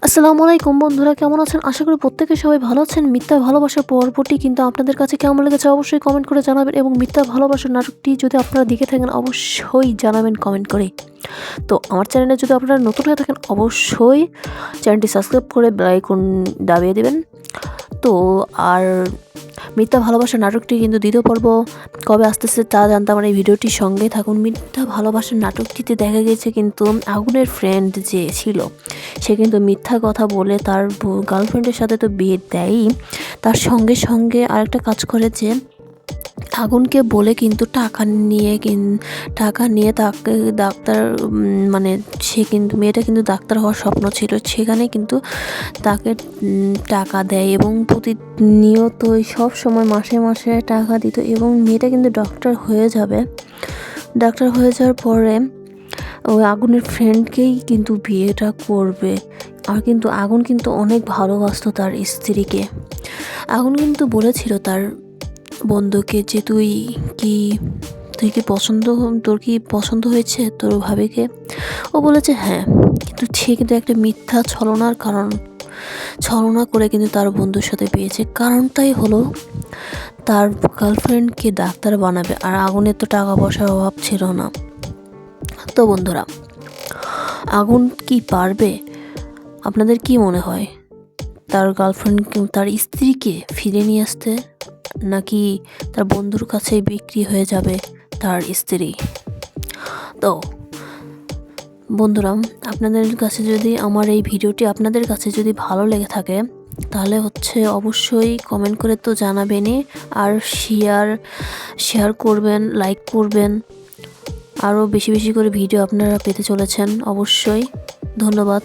আসসালামু আলাইকুম বন্ধুরা, কেমন আছেন? আশা করি প্রত্যেকে সবাই ভালো আছেন। মিথ্যা ভালোবাসার পর্বটি কিন্তু আপনাদের কাছে কেমন লেগেছে অবশ্যই কমেন্ট করে জানাবেন, এবং মিথ্যা ভালোবাসার নাটকটি যদি আপনারা দেখে থাকেন অবশ্যই জানাবেন কমেন্ট করে। তো আমার চ্যানেলে যদি আপনারা নতুন হয়ে থাকেন অবশ্যই চ্যানেলটি সাবস্ক্রাইব করে বেল আইকন দাবিয়ে দেবেন। তো আর মিথ্যা ভালোবাসার নাটকটি কিন্তু দ্বিতীয় পর্ব কবে আসতেছে তা জানতে আমার এই ভিডিওটির সঙ্গে থাকুন। মিথ্যা ভালোবাসার নাটকটিতে দেখা গেছে কিন্তু আগুনের ফ্রেন্ড যে ছিল সে কিন্তু মিথ্যা কথা বলে তার গার্লফ্রেন্ডের সাথে তো বিয়ে দেয়ই, তার সঙ্গে সঙ্গে আরেকটা কাজ করে যে আগুনকে বলে কিন্তু টাকা নিয়ে তাকে ডাক্তার মানে সে কিন্তু মেয়েটা কিন্তু ডাক্তার হওয়ার স্বপ্ন ছিল, সেখানে কিন্তু তাকে টাকা দেয় এবং প্রতিনিয়তই সব সময় মাসে মাসে টাকা দিত, এবং মেয়েটা কিন্তু ডাক্তার হয়ে যাওয়ার পরে ওই আগুনের ফ্রেন্ডকেই কিন্তু বিয়েটা করবে। আর কিন্তু আগুন কিন্তু অনেক ভালোবাসতো তার স্ত্রীকে। আগুন কিন্তু বলেছিল তার বন্ধুকে যে তুই কি তোর কি পছন্দ হয়েছে তোর ভাবিকে? ও বলেছে হ্যাঁ, কিন্তু সে কিন্তু একটা মিথ্যা ছলনা করে কিন্তু তার বন্ধুর সাথে পেয়েছে। কারণটাই হলো তার গার্লফ্রেন্ডকে ডাক্তার বানাবে, আর আগুনের তো টাকা পয়সার অভাব ছিল না। তো বন্ধুরা, আগুন কি পারবে? আপনাদের কি মনে হয়, তার তার স্ত্রীকে ফিরে নিয়ে আসতে, নাকি তার বন্ধুর কাছেই বিক্রি হয়ে যাবে তার স্ত্রী? তো বন্ধুরা, আপনাদের কাছে যদি আমার এই ভিডিওটি আপনাদের কাছে যদি ভালো লেগে থাকে তাহলে অবশ্যই কমেন্ট করে তো জানাবেনই, আর শেয়ার করবেন, লাইক করবেন। আরও বেশি বেশি করে ভিডিও আপনারা পেতে চলেছেন অবশ্যই। ধন্যবাদ।